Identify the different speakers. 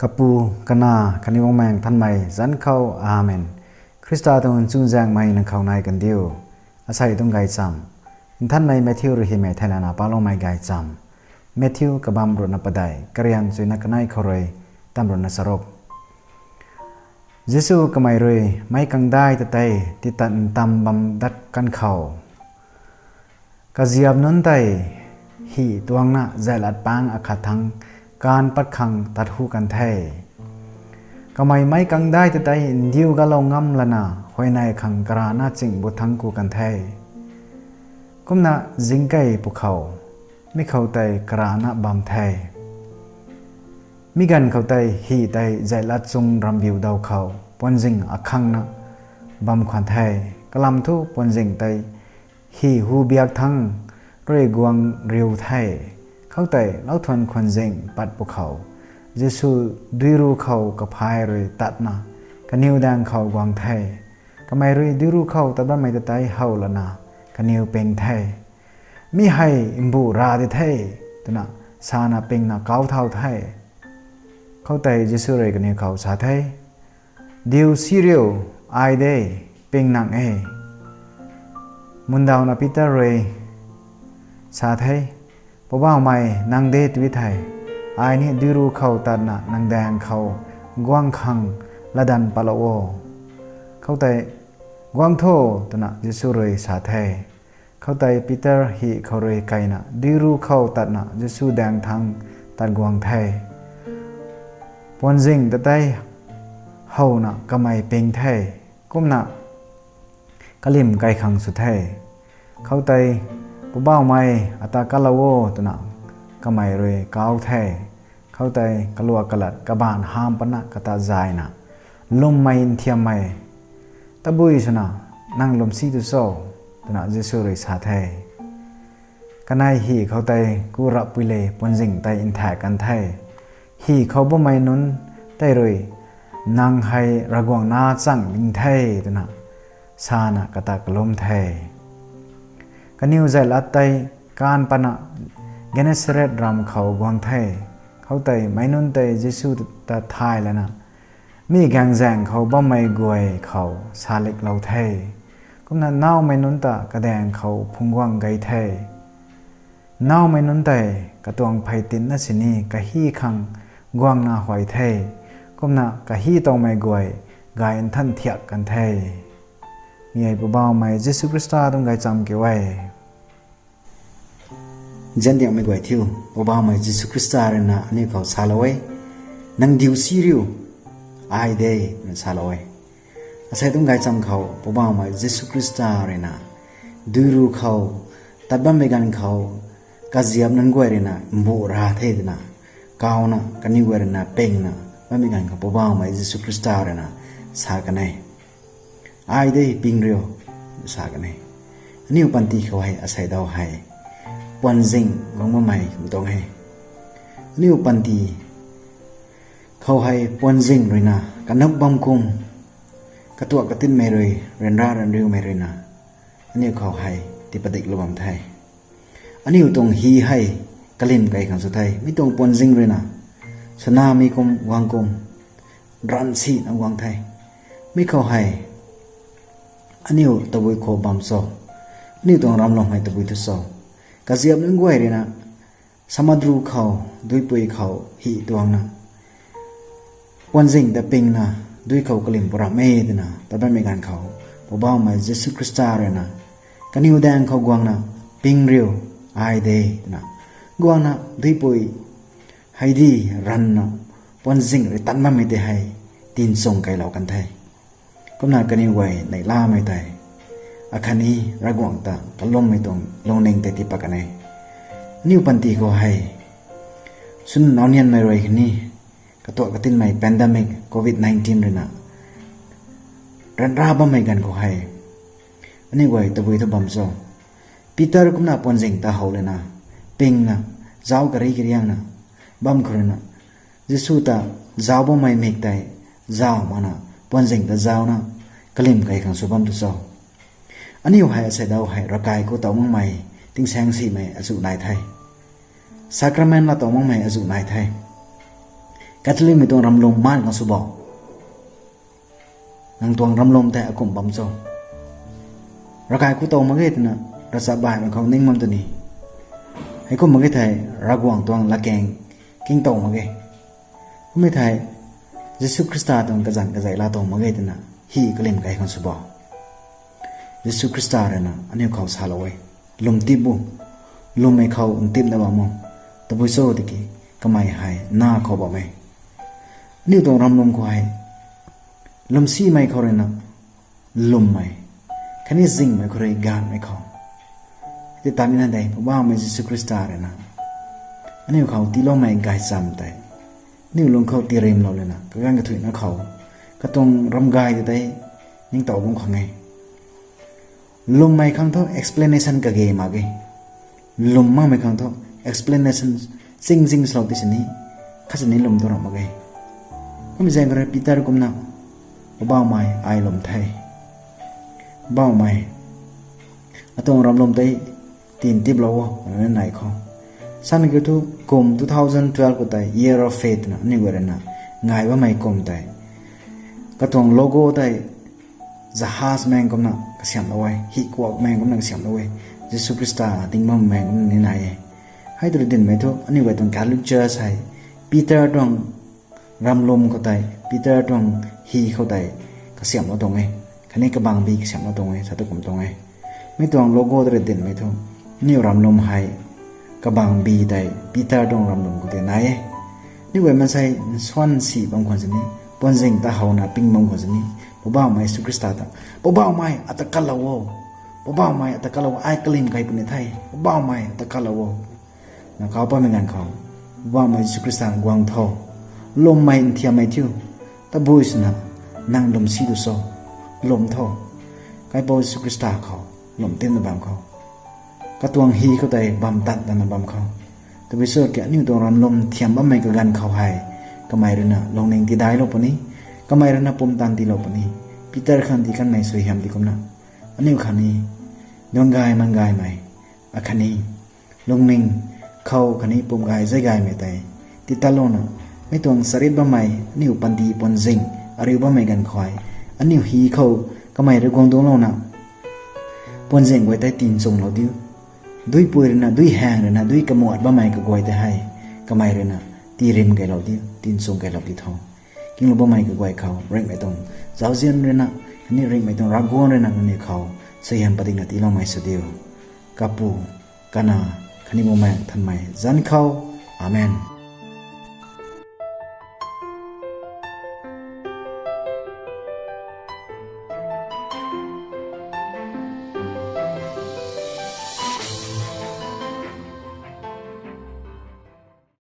Speaker 1: กปูกนาคันิวงแมงท่านไม่จันเข้าอาเมนคริสตาตงจุนแจงไม่นังเข้าในกันเดียวอาศัยต้องไกจำท่านไม่แมทธิวหรือฮิเมทนานาปาลงไม่ไกจำแมทธิวกับบามรุนปดายกระยันจุยนักนายเขาเลยตามรุนสรบเยซูก็ไม่เลยไม่กังได้แต่ใจติดตันตามบำดัดกันเขากเจียบนั้นใจฮีตัวงน่ะใจลัดปังอาคาทังการปัดขังตัดหูกันเทก็ไม่กังได้แต่ใจดิวก็ลงงำละนะหอยในขังกราหน้าจิงบุทังกูกันเทกุมน่ะจิงไก่ภูเขาไม่เข้าใจกราหน้าบำเทมีกันเข้าใจฮีใจใจลัดทรงรำบิวดาวเขาปนจิงอักขังนะบำควันเทกลำทุปนจิงใจฮีหูเบียกทั้งเรกวงเรียวไทยเข้าใจเล่าทวนควันจิงปัดภูเขาเยซูด้วยรู้เขากับพายเลยตัดนะกันนิวดังเขากวางไทยก็ไม่รู้ด้วยรู้เขาตัดบ้านไม่ตัดใจเฮาละนะกันนิวเป็นไทยมีให้อิมบูราดิไทยตัวน่ะสานะเป็นน่ะเก้าเท่าไทยเข้าใจเยซูเลยกันนิวเขาสาไทยดิวซีเรียลไอเดย์เป็นนางมุนดาวนาพิตาเรย์สาไทยปบ้าไม่นางเดทวิไทยไอ้นี่ดิรูเขาตัดน่ะนางแดงเขากวางคังละดันปะละโอเข้าใจกวางโทตัวน่ะเยซูเรย์สาไทยเข้าใจปีเตอร์ฮีเขาเรย์ไกน่ะดิรูเขาตัดน่ะเยซูแดงทังตัดกวางไทยปนจิงแต่ใจเฮาน่ะก็ไม่เป็นไทยก้มน่ะกลิมไกขังสุดไทยเข้าใจปบ้าไม่อัตากะละโวตัวน่ะก็ไม่เลยก้าวไทยเข้าใจกลัวกลัดกบานห้ามปนะกตาใจน่ะลมไม่เทียมไม่ตะบุยชนะนั่งลมซีตุโซตัวน่ะเยซูเลยสาไทยกันนายฮีเข้าใจกูรับวิเลปนจิงไตอินแทกันไทยฮีเขาบ่ไม่นุนได้เลยนางให้ระกวงนาจังอินไทยตัวน่ะสานะกตากลมไทยกันนิวใจลัดไตการปนะเกเนสเรตรำเขากวางไทยเขาไตไม่นุนไตเยซูตาไทยแล้วนะมีแกงแจงเขาบ่ไม่กวยเขาซาเล็กเราไทยก็นั้นน่าไม่นุนตากระแดงเขาพุงกวางไกไทยน่าไม่นุนไตกระตวงไผ่ตินนัสินีกะฮีคังกวางนาหอยไทยก็น่ะกะฮีตองไม่กวยกายอันท่านเถียกกันไทยมีไอ้ผู้บ่าวไม่เยซูคริสต์ต้องไกจำเกี่ยวไว้จันเดียงไม่กวยทิวผู้บ่าวไม่เยซูคริสต์เรนะอันนี้เขาสาลอยนังดิวซีริวไอเดย์นั่นสาลอยอาศัยต้องไกจำเขาผู้บ่าวไม่เยซูคริสต์เรนะดูรู้เขาตัดบ้านไม่กันเขากะเจียบนั้นกวยเรนะโมราเทดนะกาวนะกันนี่กวยเรนะเป็งนะบ้านไม่กันเขาผู้บ่าวไม่เยซูคริสต์เรนะสากันไงไอเดย์ปิงเรียวสากันไงอันนี้อุปันตีเขาให้อาศัยดาวให้ปนจิงงงมาใหม่ไม่ต้องให้อันนี้อุปันตีเขาให้ปนจิงเลยนะกันนับบำคุมกระตัวกระติ้นไม่เลยเรียนร่าเรียนเร็วไม่เลยนะอันนี้เขาให้ติปฏิกระบำไทยอันนี้อยู่ตรงฮีให้กลิ่มไก่ขังสุดไทยไม่ตรงปนจิงเลยนะสนามีกลมวางกลมรันซีนวางไทยไม่เขาให้อันนี้ตะบุยโคบำโซนี่ตรงรำลงให้ตะบุยทุโซกะเจียบนึงกวยเลยนะสมัดรูเขาด้วยปุยเขาหีตวงนะวันจิงแต่ปิงนะด้วยเขากลิ่มปราเมดนะแต่ไม่มีการเขาผู้บ่าวมาเยซูคริสต์เลยนะกันนิวแดงเขากวางนะปิงเรียวไอเดย์นะกวางนะด้วยปุยให้ดีรันนะวันจิงเลยตันมาไม่ได้ให้ตีนส่งไก่เหล่ากันไทยก็น่ากันนิวไว้ในล่าไม่ได้อาคานี้รักหวังตากล้มไม่ตรงลงเน่งแต่ติปกันไงนิวปันตีก็ให้สุนนอนยันไม่รวยกันนี่กระตัวกระตินไม่แพนดมิกโควิด-19เลยนะรันราบ้าไม่กันก็ให้อันนี้ไว้ตะบุยตะบำโซปีเตอร์ก็น่าปนจิงตาเขาเลยนะปิงนะเจ้ากระไรกระยังนะบัมครุนะเยซูตาเจ้าบ้าไม่เมกแต่เจ้ามานะปนจิงตาเจ้านะกลิ่มไก่ขังสุบัมตุโซอันนี้อยู่ให้อาศัยดาวให้ร่างกายก็ต้องมั่งใหม่ติ้งแสงสีใหม่อสุนายไทยสักราเมนต์ละต้องมั่งใหม่อสุนายไทยก Catholic mi tong ram lom man kang subo nang tuang ram lom te akum bam cho rakai ku to mage tna rasa bai ma khong ning mam tani hai ku mage thai ragwang tuang la keng king to mage me thai Jesus Christa tong ka jan ka jai la to mage tna hi kalim kai kang subo Jesus Christa rena ani khau salawai lum tibu lum mai khau tip na ba mo tabu so diki kamai hai na khau ba mai ni tong ram lom ko hai lum si mai khau rena lum mai khani zing mai khoi gan mai khau ti tan na dai ba mai Jesus Christa rena ani khau ti lo mai gai sam tai ni lum khau ti rem lo le na ka gan ka thui na khau ka tong ram gai ti dai ning taw bung khang ngai lum mai khang tho explanation ka ge ma ge lum ma mai khang tho explanation sing sing slow ti sini khasani lum to ma ge mi jeng ra Peter kum na ba mai ai lum thai ba mai atong ram lum tai tin tip lo na nai kho san ge tu kum 2012 ko tai year of faith na ni wera na ngai ba mai kum tai ka tong logo tai Zahas meng kom na kasiam lawai hi kwak meng kom na kasiam lawai Jesus Christa ting mam meng kom ni nai hai tu din me tho ani wa tong Catholic Church hai Peter tong ram lom ko tai Peter tong hi ko tai kasiam lo tong ai khani ka bang bi kasiam lo tong ai sa tu kum tong ai me tong logo tu din me tho ni ram lom hai ka bang bi tai Peter tong ram lom ko te nai ni wa man sai swan si bang khon ni pon jing ta hauna ping mong ko ni Boba mai Jesus Christa ta boba mai atakalawo boba mai atakalawo ai klim kai puni thai boba mai atakalawo na ka pa mengan kha boba mai Jesus Christa gwang tho lom mai thia mai thiu ta bois na nang lom si du so lom tho kai bo Jesus Christa kha lom tin na bam kha ka tuang hi ko dai bam tat na bam kha to bi so ke ni to ram lom thiam ba mai ka gan kha hai ka mai rena long ning ti dai lo puni kamai rana pom tan ti lo pani Peter khan ti kan mai soi ham ti komna ani khani dongai mangai mai akhani longning khau khani pom gai zai gai me tai ti talona me tong sarit ba mai niu pandi pon jing ari ba mai gan khoi ani hi khau kamai re gong dong lo na pon jing goi tai tin song lo diu dui pui rena dui hang rena dui kamot ba mai ka goi te hai kamai rena ti rim gai lo diu tin song gai lo ti thong king lo mai ka gwai khau ring mai tong zau zian rena ni ring mai tong ragon rena ni khau sayam pading na ti lo mai sadio kapu kana khani mo mai than mai zan khau amen